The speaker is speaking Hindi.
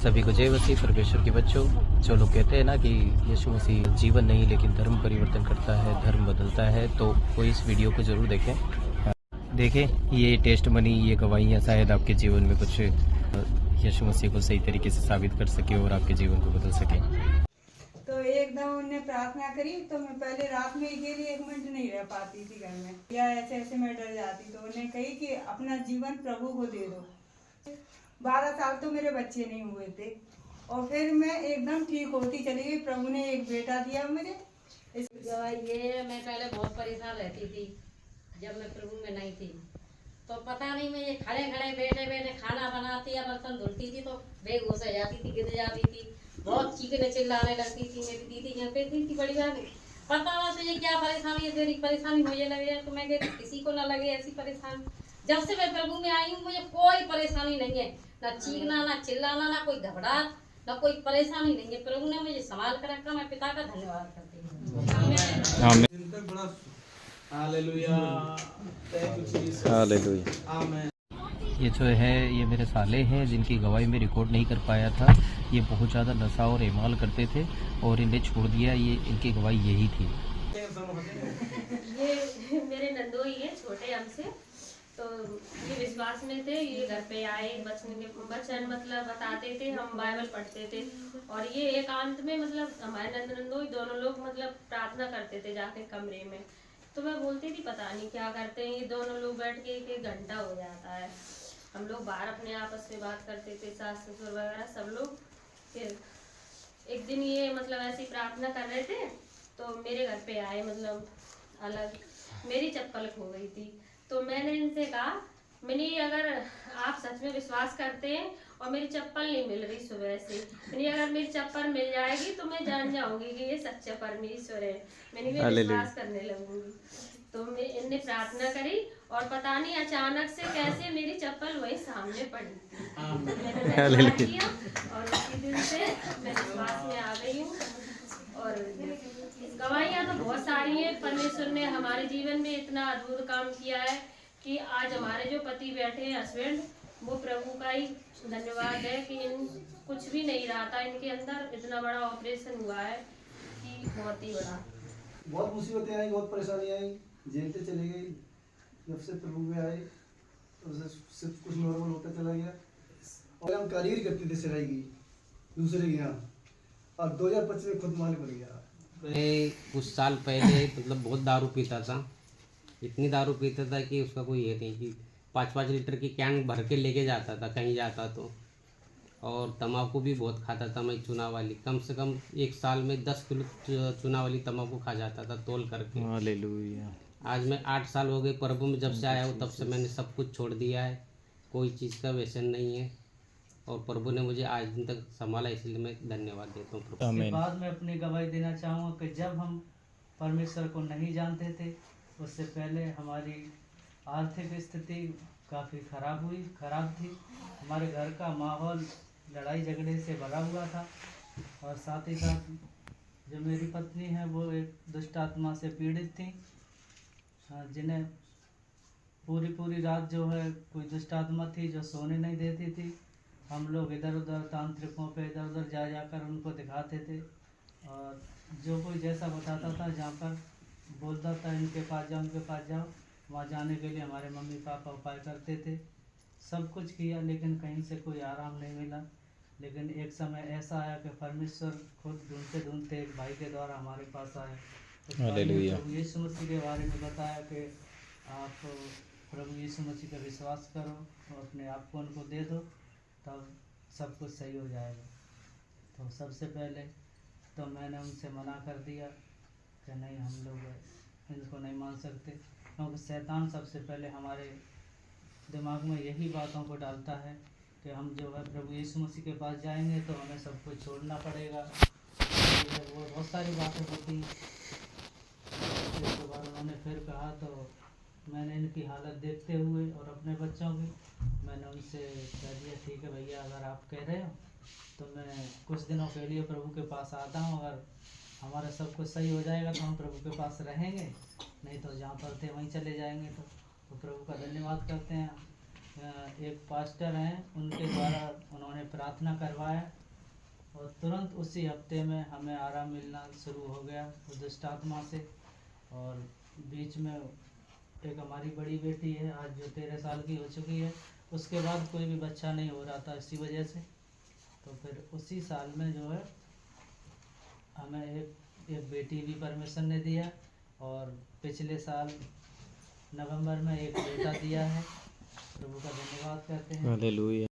सभी को जय मसीह परमेश्वर के बच्चों। जो लोग कहते हैं ना कि यीशु मसीह जीवन नहीं लेकिन धर्म परिवर्तन करता है, धर्म बदलता है, तो वो इस वीडियो को ज़रूर देखें। ये टेस्ट मनी, ये गवाहियाँ शायद आपके जीवन में कुछ यीशु मसीह को सही तरीके से साबित कर सके और आपके जीवन को बदल सके। तो एकदम उनने प्रार्थना करी तो मैं पहले रात में के लिए 1 मिनट नहीं रह पाती थी घर में, या ऐसे ऐसे मैं डर जाती। तो उन्हें कही कि अपना जीवन प्रभु को दे दो। 12 साल तो मेरे बच्चे नहीं हुए थे और फिर मैं एकदम ठीक होती चली गई। प्रभु ने एक बेटा दिया मुझे। ये मैं पहले बहुत परेशान रहती थी जब मैं प्रभु में नहीं थी। तो पता नहीं, मैं ये खड़े खड़े बैठे बैठे खाना बनाती या बर्तन धुलती थी तो बेहोश हो जाती थी, गिर जाती थी, बहुत चीखने चिल्लाने लगती थी। मेरी दीदी यहाँ पे थी बड़ी बात, पता ना तो ये क्या परेशानी है, तेरी परेशानी मुझे लगे। तो मैं कहती किसी को ना लगे ऐसी परेशानी। जब से मैं प्रभु में आई हूँ मुझे कोई परेशानी नहीं है, ना चीखना, ना चिल्लाना, ना कोई घबराहट, ना कोई परेशानी नहीं है। प्रभु ने मुझे संभाल कर रखा। मैं पिता का धन्यवाद करती हूँ। Hallelujah, thank you Jesus, hallelujah. Amen. ये जो है, ये मेरे साले हैं जिनकी गवाही में रिकॉर्ड नहीं कर पाया था। ये बहुत ज़्यादा नशा और एमाल करते थे और इन्हें छोड़ दिया। ये इनकी गवाही यही थी। ये मेरे नंदोई है, छोटे हमसे। तो ये विश्वास में थे। ये घर पे आए, बचन मतलब बताते थे, हम बाइबल पढ़ते थे। और ये एकांत में मतलब हमारे नंदोई दोनों लोग मतलब प्रार्थना करते थे जाके कमरे में। तो मैं बोलती थी पता नहीं क्या करते हैं ये दोनों लोग बैठ के, 1 घंटा हो जाता है। हम लोग बाहर अपने आपस में बात करते थे, सास ससुर वगैरह सब लोग। फिर एक दिन ये मतलब ऐसी प्रार्थना कर रहे थे तो मेरे घर पे आए, मतलब अलग मेरी चप्पल खो गई थी। तो मैंने इनसे कहा, मैंने अगर आप सच में विश्वास करते हैं और मेरी चप्पल नहीं मिल रही सुबह से, मैंने अगर मेरी चप्पल मिल जाएगी तो मैं जान जाऊंगी कि ये सच्चा परमेश्वर है, मैंने भी विश्वास करने लगूंगी। तो मैं इनने प्रार्थना करी और पता नहीं अचानक से कैसे मेरी चप्पल वही सामने पड़ी थी। मैंने धन्यवाद किया और उसी दिन से मैं विश्वास में आ गई हूँ। और गवाहियाँ तो बहुत सारी हैं। परमेश्वर ने हमारे जीवन में इतना अद्भुत काम किया है कि आज हमारे जो पति बैठे हैं, हस्बैंड, वो प्रभु का ही धन्यवाद है कि इन कुछ भी नहीं रहा था इनके अंदर, इतना बड़ा ऑपरेशन हुआ है कि बहुत ही बड़ा। बहुत मुसीबतें आई, बहुत परेशानी आई, जेल से चली गई। जब से प्रभु में आए तब से सब कुछ नॉर्मल होता चला गया। और हम कारीगरी करते थे सिलाई की दूसरे के यहाँ, और 2025 में खुद मालिक बन गया। मैं कुछ साल पहले मतलब बहुत दारू पीता था। इतनी दारू पीता था कि उसका कोई ये नहीं कि 5-5 लीटर की कैन भर के लेके जाता था कहीं जाता तो। और तम्बाकू भी बहुत खाता था मैं, चूना वाली। कम से कम 1 साल में 10 किलो चूना वाली तम्बाकू खा जाता था तोल करके। हालेलुया। आज मैं 8 साल हो गए प्रभु में जब से आया हूँ, तब से मैंने सब कुछ छोड़ दिया है। कोई चीज़ का व्यसन नहीं है और प्रभु ने मुझे आज दिन तक संभाला, इसलिए मैं धन्यवाद देता हूँ प्रभु। आमीन। के बाद में अपनी गवाही देना चाहूँगा कि जब हम परमेश्वर को नहीं जानते थे, उससे पहले हमारी आर्थिक स्थिति काफ़ी खराब थी। हमारे घर का माहौल लड़ाई झगड़े से भरा हुआ था और साथ ही साथ जो मेरी पत्नी है वो एक दुष्ट आत्मा से पीड़ित थी, जिन्हें पूरी रात जो है कोई दुष्ट आत्मा थी जो सोने नहीं देती थी। हम लोग इधर उधर तांत्रिकों पे इधर उधर जाकर उनको दिखाते थे और जो कोई जैसा बताता था, जहाँ पर बोलता था इनके पास जाओ, वहाँ जाने के लिए हमारे मम्मी पापा उपाय करते थे। सब कुछ किया लेकिन कहीं से कोई आराम नहीं मिला। लेकिन एक समय ऐसा आया कि परमेश्वर खुद ढूंढते ढूंढते एक भाई के द्वारा हमारे पास आया। उस भाई ने प्रभु यीशु मसीह के बारे में बताया कि आप प्रभु यीशु मसीह का विश्वास करो और अपने आप को उनको दे दो, तब सब कुछ सही हो जाएगा। तो सबसे पहले तो मैंने उनसे मना कर दिया कि नहीं, हम लोग इनको नहीं मान सकते, क्योंकि शैतान सबसे पहले हमारे दिमाग में यही बातों को डालता है कि हम जो है प्रभु यीशु मसीह के पास जाएंगे तो हमें सब कुछ छोड़ना पड़ेगा। वो बहुत सारी बातें होती हैं। इसके बाद उन्होंने फिर कहा तो मैंने इनकी हालत देखते हुए और अपने बच्चों की, मैंने उनसे कह दिया ठीक है भैया, अगर आप कह रहे हो तो मैं कुछ दिनों के लिए प्रभु के पास आता हूँ। अगर हमारा सब कुछ सही हो जाएगा तो हम प्रभु के पास रहेंगे, नहीं तो जहाँ पर थे वहीं चले जाएंगे। तो प्रभु का धन्यवाद करते हैं। एक पास्टर हैं, उनके द्वारा उन्होंने प्रार्थना करवाया और तुरंत उसी हफ्ते में हमें आराम मिलना शुरू हो गया उस दुष्ट आत्मा से। और बीच में एक हमारी बड़ी बेटी है आज जो 13 साल की हो चुकी है, उसके बाद कोई भी बच्चा नहीं हो रहा था इसी वजह से। तो फिर उसी साल में जो है हमें एक बेटी भी परमेश्वर ने दिया और पिछले साल नवंबर में एक बेटा दिया है। प्रभु का धन्यवाद करते हैं। हालेलुया।